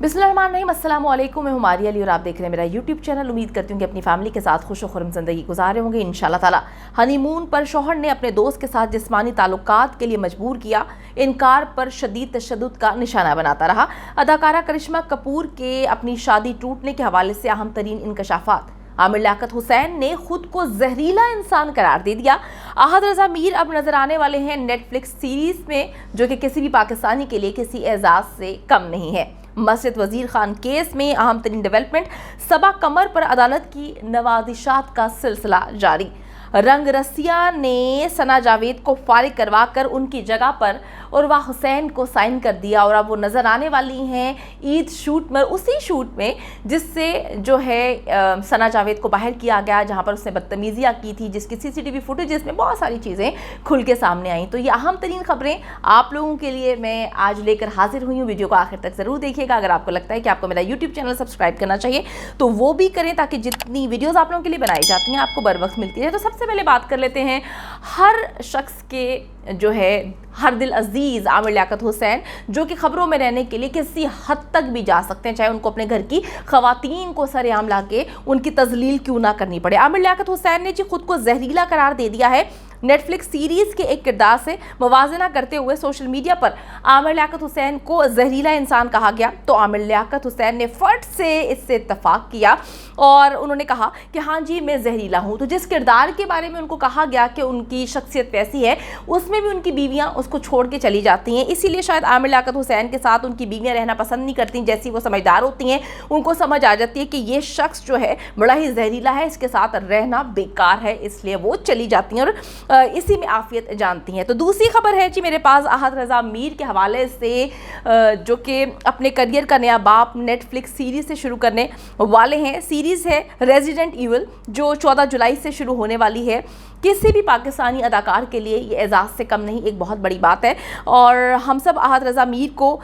बिस्मिल्लाहिर्रहमानिर्रहीम, अस्सलाम वालेकुम। मैं हूं मारिया अली और आप देख रहे हैं मेरा यूट्यूब चैनल। उम्मीद करती हूँ कि अपनी फैमिली के साथ खुश खुर्रम ज़िंदगी गुजार रहे होंगे इंशाल्लाह ताला। हनीमून पर शौहर ने अपने दोस्त के साथ जिस्मानी ताल्लुकात के लिए मजबूर किया, इनकार पर शदीद तशद्दुद का निशाना बनाता रहा। अदाकारा करिश्मा कपूर के अपनी शादी टूटने के हवाले से अहम तरीन इंकशाफात। आमिर लियाकत हुसैन ने खुद को जहरीला इंसान करार दे दिया। आहद रज़ा मीर अब नजर आने वाले हैं नेटफ्लिक्स सीरीज में, जो कि किसी भी पाकिस्तानी के लिए किसी एजाज से कम नहीं है। मस्जिद वजीर खान केस में अहम तरीन डेवलपमेंट, सबा कमर पर अदालत की नवाजिशात का सिलसिला जारी। रंग रसिया ने सना जावेद को फारिग करवा कर उनकी जगह पर उर्वा हुसैन को साइन कर दिया और अब वो नज़र आने वाली हैं ईद शूट में, उसी शूट में जिससे जो है सना जावेद को बाहर किया गया, जहां पर उसने बदतमीजियाँ की थी, जिसकी सीसीटीवी फुटेजेस में बहुत सारी चीज़ें खुल के सामने आई। तो ये अहम तरीन खबरें आप लोगों के लिए मैं आज लेकर हाजिर हुई हूँ। वीडियो को आखिर तक ज़रूर देखिएगा। अगर आपको लगता है कि आपको मेरा यूट्यूब चैनल सब्सक्राइब करना चाहिए तो वो भी करें, ताकि जितनी वीडियोज़ आप लोगों के लिए बनाई जाती हैं आपको बर वक्त मिलती है। तो सबसे पहले बात कर लेते हैं हर शख्स के जो है हर दिल अजीज आमिर लियाकत हुसैन, जो कि खबरों में रहने के लिए किसी हद तक भी जा सकते हैं, चाहे उनको अपने घर की खवातीन को सरेआम ला के उनकी तजलील क्यों ना करनी पड़े। आमिर लियाकत हुसैन ने जी खुद को जहरीला करार दे दिया है। नेटफ्लिक्स सीरीज के एक किरदार से मुवाजना करते हुए सोशल मीडिया पर आमिर लियाकत हुसैन को जहरीला इंसान कहा गया, तो आमिर लियाकत हुसैन ने फट से इससे इत्तफाक किया और उन्होंने कहा कि हाँ जी मैं जहरीला हूँ। तो जिस किरदार के बारे में उनको कहा गया कि उनकी शख्सियत वैसी है, उसमें भी उनकी बीवियाँ उसको छोड़ के चली जाती हैं। इसीलिए शायद आमिर लियाकत हुसैन के साथ उनकी बीवियाँ रहना पसंद नहीं करती। जैसी वो समझदार होती हैं उनको समझ आ जाती है कि ये शख्स जो है बड़ा ही जहरीला है, इसके साथ रहना बेकार है, इसलिए वो चली जाती हैं और इसी में आफियत जानती हैं। तो दूसरी खबर है जी मेरे पास आहद रज़ा मीर के हवाले से, जो कि अपने करियर का नया बाप नेटफ्लिक्स सीरीज से शुरू करने वाले हैं। सीरीज़ है रेजिडेंट ईविल, जो 14 जुलाई से शुरू होने वाली है। किसी भी पाकिस्तानी अदाकार के लिए ये एजाज़ से कम नहीं, एक बहुत बड़ी बात है और हम सब आहद रज़ा मीर को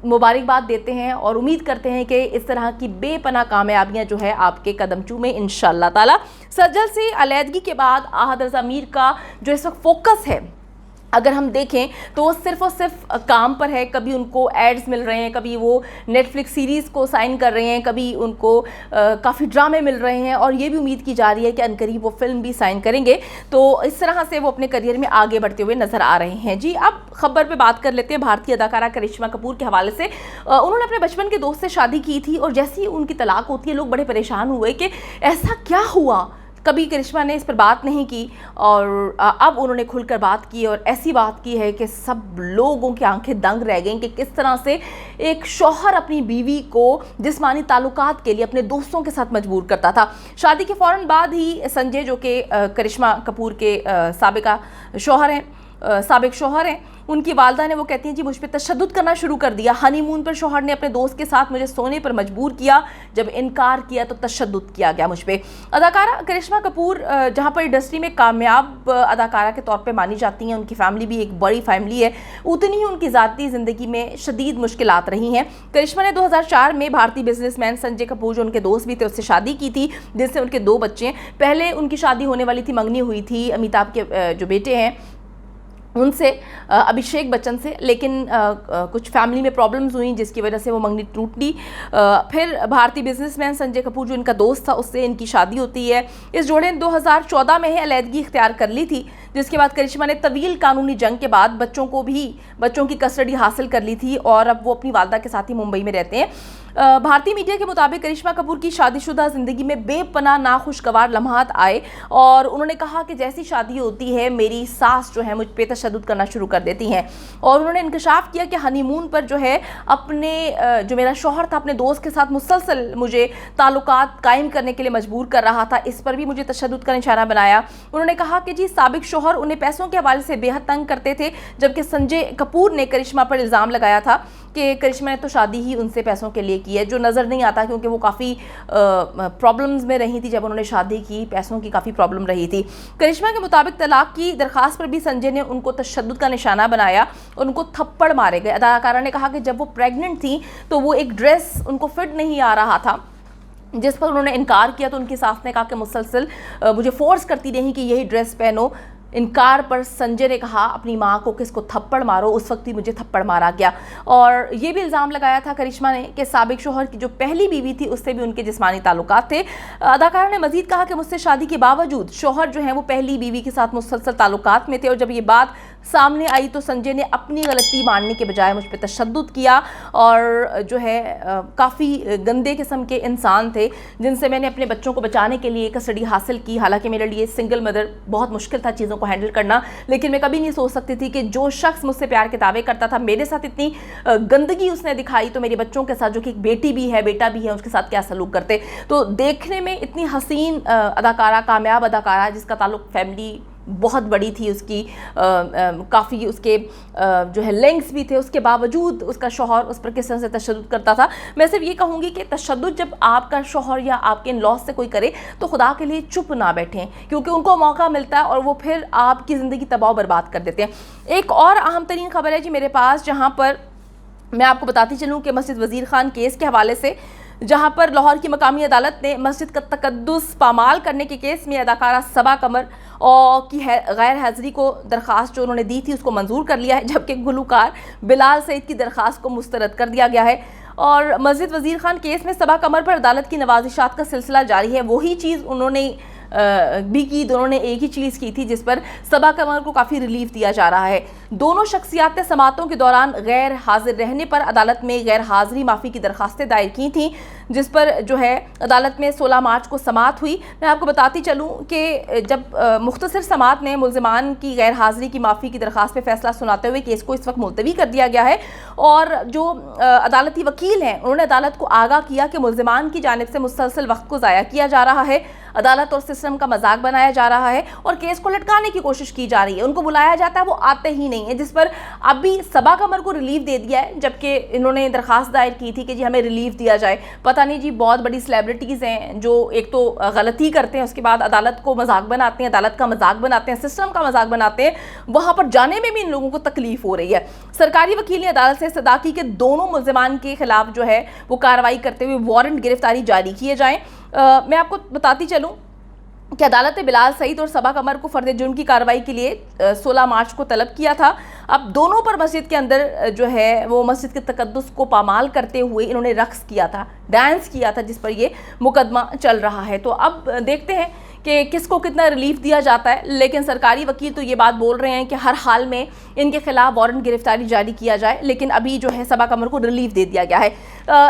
मुबारकबाद देते हैं और उम्मीद करते हैं कि इस तरह की बेपनाह कामयाबियां जो है आपके कदम चूमे इंशाअल्लाह ताला। सज्जल से अलैदगी के बाद आहद रज़ा मीर का जो इस वक्त फोकस है, अगर हम देखें तो वो सिर्फ़ और सिर्फ काम पर है। कभी उनको एड्स मिल रहे हैं, कभी वो नेटफ्लिक्स सीरीज़ को साइन कर रहे हैं, कभी उनको काफ़ी ड्रामे मिल रहे हैं और ये भी उम्मीद की जा रही है कि अनकरीब वो फिल्म भी साइन करेंगे। तो इस तरह से वो अपने करियर में आगे बढ़ते हुए नज़र आ रहे हैं। जी अब खबर पे बात कर लेते हैं भारतीय अदाकारा करिश्मा कपूर के हवाले से। उन्होंने अपने बचपन के दोस्त से शादी की थी और जैसे ही उनकी तलाक होती है लोग बड़े परेशान हुए कि ऐसा क्या हुआ। कभी करिश्मा ने इस पर बात नहीं की और अब उन्होंने खुलकर बात की और ऐसी बात की है कि सब लोगों की आंखें दंग रह गईं कि किस तरह से एक शौहर अपनी बीवी को जिस्मानी ताल्लुकात के लिए अपने दोस्तों के साथ मजबूर करता था। शादी के फ़ौरन बाद ही संजय, जो कि करिश्मा कपूर के साबिक शौहर हैं, उनकी वालदा ने, वो कहती हैं जी मुझ पर तशद्दुद करना शुरू कर दिया। हनीमून पर शौहर ने अपने दोस्त के साथ मुझे सोने पर मजबूर किया, जब इनकार किया तो तशद्दुद किया गया मुझ पर। अदाकारा करिश्मा कपूर जहां पर इंडस्ट्री में कामयाब अदाकारा के तौर पे मानी जाती हैं, उनकी फैमिली भी एक बड़ी फैमिली है, उतनी ही उनकी ज़ाती ज़िंदगी में शदीद मुश्किलात रही हैं। करिश्मा ने 2004 में भारतीय बिजनेसमैन संजय कपूर, जो उनके दोस्त भी थे, उससे शादी की थी, जिससे उनके 2 बच्चे हैं। पहले उनकी शादी होने वाली थी, मंगनी हुई थी अमिताभ के जो बेटे हैं उनसे, अभिषेक बच्चन से, लेकिन कुछ फैमिली में प्रॉब्लम्स हुई जिसकी वजह से वो मंगनी टूटी। फिर भारतीय बिजनेसमैन संजय कपूर, जो इनका दोस्त था, उससे इनकी शादी होती है। इस जोड़े ने 2014 में ही अलैदगी इख्तियार कर ली थी, जिसके बाद करिश्मा ने तवील कानूनी जंग के बाद बच्चों की कस्टडी हासिल कर ली थी और अब वो अपनी वालदा के साथ ही मुंबई में रहते हैं। भारतीय मीडिया के मुताबिक करिश्मा कपूर की शादीशुदा ज़िंदगी में बेपनाह नाखुशगवार लम्हात आए और उन्होंने कहा कि जैसी शादी होती है मेरी सास जो है मुझ पे तशद्दुद करना शुरू कर देती हैं और उन्होंने इंकशाफ किया कि हनीमून पर जो है अपने जो मेरा शौहर था अपने दोस्त के साथ मुसलसल मुझे ताल्लुकात कायम करने के लिए मजबूर कर रहा था, इस पर भी मुझे तशद्दुद का निशाना बनाया। उन्होंने कहा कि जी साबिक शौहर उन्हें पैसों के हवाले से बेहद तंग करते थे, जबकि संजय कपूर ने करिश्मा पर इल्ज़ाम लगाया था कि करिश्मा ने तो शादी ही उनसे पैसों के लिए की है, जो नज़र नहीं आता क्योंकि वो काफ़ी प्रॉब्लम्स में रही थी जब उन्होंने शादी की, पैसों की काफ़ी प्रॉब्लम रही थी। करिश्मा के मुताबिक तलाक की दरख्वास्त पर भी संजय ने उनको तशद्दुद का निशाना बनाया और उनको थप्पड़ मारे गए। अदाकारा ने कहा कि जब वो प्रेग्नेंट थी तो वो एक ड्रेस उनको फिट नहीं आ रहा था, जिस पर उन्होंने इनकार किया तो उनकी सास ने कहा कि मुसलसल मुझे फोर्स करती रही कि यही ड्रेस पहनो। इनकार पर संजय ने कहा अपनी मां को कि इसको थप्पड़ मारो, उस वक्त भी मुझे थप्पड़ मारा गया। और ये भी इल्ज़ाम लगाया था करिश्मा ने कि साबिक शोहर की जो पहली बीवी थी उससे भी उनके जिस्मानी ताल्लुकात थे। अदाकारा ने मजीद कहा कि मुझसे शादी के बावजूद शोहर जो है वो पहली बीवी के साथ मुसलसल ताल्लुकात में थे, और जब ये बात सामने आई तो संजय ने अपनी गलती मानने के बजाय मुझ पर तशद्दुद किया, और जो है काफ़ी गंदे किस्म के इंसान थे जिनसे मैंने अपने बच्चों को बचाने के लिए कस्टडी हासिल की। हालांकि मेरे लिए सिंगल मदर बहुत मुश्किल था चीज़ों को हैंडल करना, लेकिन मैं कभी नहीं सोच सकती थी कि जो शख्स मुझसे प्यार के दावे करता था मेरे साथ इतनी गंदगी उसने दिखाई तो मेरे बच्चों के साथ, जो कि एक बेटी भी है बेटा भी है, उसके साथ क्या सलूक करते। तो देखने में इतनी हसीन अदाकारा, कामयाब अदाकारा जिसका ताल्लुक फैमिली बहुत बड़ी थी, उसकी काफ़ी उसके जो है लिंक्स भी थे, उसके बावजूद उसका शौहर उस पर किस तरह से तशद्दुद करता था। मैं सिर्फ ये कहूँगी कि तशद्दुद जब आपका शौहर या आपके इन लॉस से कोई करे तो खुदा के लिए चुप ना बैठें, क्योंकि उनको मौका मिलता है और वो फिर आपकी ज़िंदगी तबाह बर्बाद कर देते हैं। एक और अहम तरीन खबर है जी मेरे पास, जहाँ पर मैं आपको बताती चलूँ कि मस्जिद वज़ीर खान केस के हवाले से, जहां पर लाहौर की मकामी अदालत ने मस्जिद का तकद्दुस पामाल करने के केस में अदाकारा सबा कमर और की गैर हाज़िरी को दरख्वास्त जो उन्होंने दी थी उसको मंजूर कर लिया है, जबकि गुलकार बिलाल सईद की दरख्वास्त को मुस्तरद कर दिया गया है। और मस्जिद वज़ीर खान केस में सबा कमर पर अदालत की नवाजिशात का सिलसिला जारी है। वही चीज़ उन्होंने भी की, दोनों ने एक ही चीज़ की थी जिस पर सबा कमर को काफ़ी रिलीफ दिया जा रहा है। दोनों शख्सियात ने समातों के दौरान गैर हाजिर रहने पर अदालत में गैर हाजिरी माफ़ी की दरख्वास्तें दायर की थी, जिस पर जो है अदालत में 16 मार्च को समात हुई। मैं आपको बताती चलूँ कि जब मुख्तसर समात ने मुल्ज़िमान की गैर हाजिरी की माफ़ी की दरख्वास्त पर फैसला सुनाते हुए केस को इस वक्त मुलतवी कर दिया गया है, और जो अदालती वकील हैं उन्होंने अदालत को आगाह किया कि मुल्ज़िमान की जानिब से मुसलसल वक्त को ज़ाया किया जा रहा है, अदालत और सिस्टम का मजाक बनाया जा रहा है और केस को लटकाने की कोशिश की जा रही है। उनको बुलाया जाता है, वो आते ही नहीं है, जिस पर अभी सबा कमर को रिलीफ दे दिया है, जबकि इन्होंने दरखास्त दायर की थी कि जी हमें रिलीफ दिया जाए। पता नहीं जी, बहुत बड़ी सेलिब्रिटीज़ हैं जो एक तो गलती करते हैं, उसके बाद अदालत को मजाक बनाते हैं, अदालत का मजाक बनाते हैं, सिस्टम का मजाक बनाते हैं, वहाँ पर जाने में भी इन लोगों को तकलीफ हो रही है। सरकारी वकील ने अदालत से सदा की कि दोनों मुल्ज़िमान के खिलाफ जो है वो कार्रवाई करते हुए वारंट गिरफ्तारी जारी किए जाएँ। मैं आपको बताती चलूँ कि अदालत ने बिलाल सईद और सबा कमर को फर्द जुर्म की कार्रवाई के लिए 16 मार्च को तलब किया था। अब दोनों पर मस्जिद के अंदर जो है वो मस्जिद के तकद्दुस को पामाल करते हुए इन्होंने रक्स किया था, डांस किया था, जिस पर ये मुकदमा चल रहा है। तो अब देखते हैं कि किसको कितना रिलीफ दिया जाता है, लेकिन सरकारी वकील तो ये बात बोल रहे हैं कि हर हाल में इनके खिलाफ वारंट गिरफ्तारी जारी किया जाए, लेकिन अभी जो है सबा कमर को रिलीफ दे दिया गया है।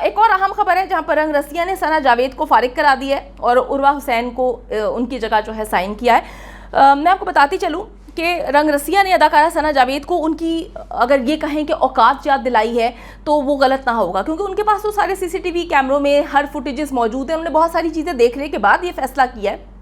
एक और अहम खबर है जहां पर रंग रसिया ने सना जावेद को फारिग करा दी है और उर्वा हुसैन को उनकी जगह जो है साइन किया है। मैं आपको बताती चलूँ कि रंग रसिया ने अदाकारा सना जावेद को उनकी अगर ये कहें कि औकात याद दिलाई है तो वो गलत ना होगा, क्योंकि उनके पास तो सारे सीसीटीवी कैमरों में हर फुटेजेस मौजूद हैं। उन्होंने बहुत सारी चीज़ें देखने के बाद ये फैसला किया है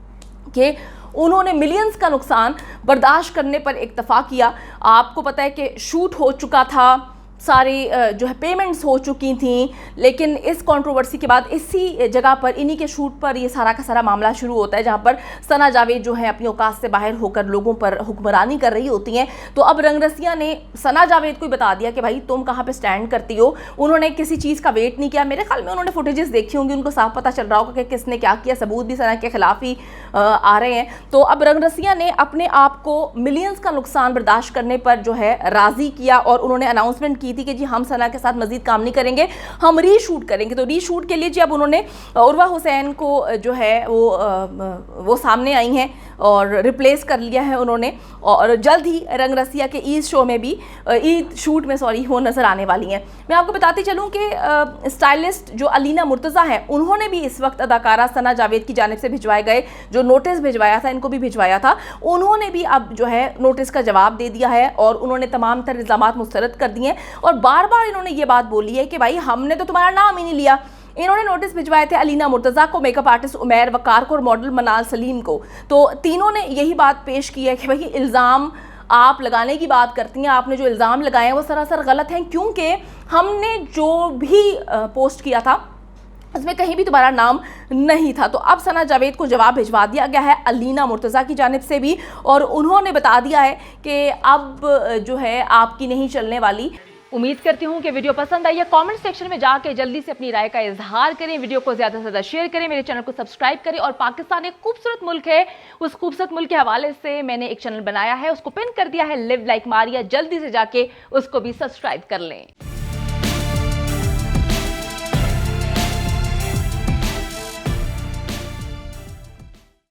कि उन्होंने मिलियंस का नुकसान बर्दाश्त करने पर इक्तफा किया। आपको पता है कि शूट हो चुका था, सारी जो है पेमेंट्स हो चुकी थी, लेकिन इस कंट्रोवर्सी के बाद इसी जगह पर इन्हीं के शूट पर ये सारा का सारा मामला शुरू होता है, जहां पर सना जावेद जो है अपनी औकात से बाहर होकर लोगों पर हुक्मरानी कर रही होती हैं। तो अब रंग रसिया ने सना जावेद को ही बता दिया कि भाई तुम कहाँ पे स्टैंड करती हो। उन्होंने किसी चीज़ का वेट नहीं किया। मेरे ख्याल में उन्होंने फुटेजेस देखी होंगी, उनको साफ पता चल रहा होगा कि किसने क्या किया, सबूत भी सना के खिलाफ ही आ रहे हैं। तो अब रंग रसिया ने अपने आप को मिलियंस का नुकसान बर्दाश्त करने पर जो है राज़ी किया और उन्होंने अनाउंसमेंट की थी कि जी हम सना के साथ मजीद काम नहीं करेंगे, हम रीशूट करेंगे। तो रीशूट के लिए जी अब उन्होंने उर्वा हुसैन को जो है वो सामने आई हैं और रिप्लेस कर लिया है उन्होंने, और जल्द ही रंग रसिया के ईद शो में भी ईद शूट में वो नज़र आने वाली हैं। मैं आपको बताती चलूँ कि स्टाइलिस्ट जो अलीना मुर्तज़ा हैं उन्होंने भी इस वक्त अदाकारा सना जावेद की जानिब से भिजवाए गए जो नोटिस भिजवाया था, इनको भी भिजवाया था, उन्होंने भी अब जो है नोटिस का जवाब दे दिया है और उन्होंने तमाम तर इल्ज़ामात मुस्तरद कर दिए हैं। और बार बार इन्होंने ये बात बोली है कि भाई हमने तो तुम्हारा नाम ही नहीं लिया। इन्होंने नोटिस भिजवाए थे अलीना मुर्तज़ा को, मेकअप आर्टिस्ट उमैर वकार को और मॉडल मनाल सलीम को। तो तीनों ने यही बात पेश की है कि भाई इल्ज़ाम आप लगाने की बात करती हैं, आपने जो इल्ज़ाम लगाए हैं वो सरासर गलत हैं, क्योंकि हमने जो भी पोस्ट किया था उसमें कहीं भी तुम्हारा नाम नहीं था। तो अब सना जावेद को जवाब भिजवा दिया गया है अलीना मुर्तज़ा की जानिब से भी, और उन्होंने बता दिया है कि अब जो है आपकी नहीं चलने वाली उम्मीद करती हूँ कि वीडियो पसंद आई है। कमेंट सेक्शन में जाके जल्दी से अपनी राय का इजहार करें, वीडियो को ज़्यादा से ज़्यादा शेयर करें, मेरे चैनल को सब्सक्राइब करें। और पाकिस्तान एक खूबसूरत मुल्क है, उस खूबसूरत मुल्क के हवाले से मैंने एक चैनल बनाया है, उसको पिन कर दिया है, लिव लाइक मारिया, जल्दी से जाके उसको भी सब्सक्राइब कर लें।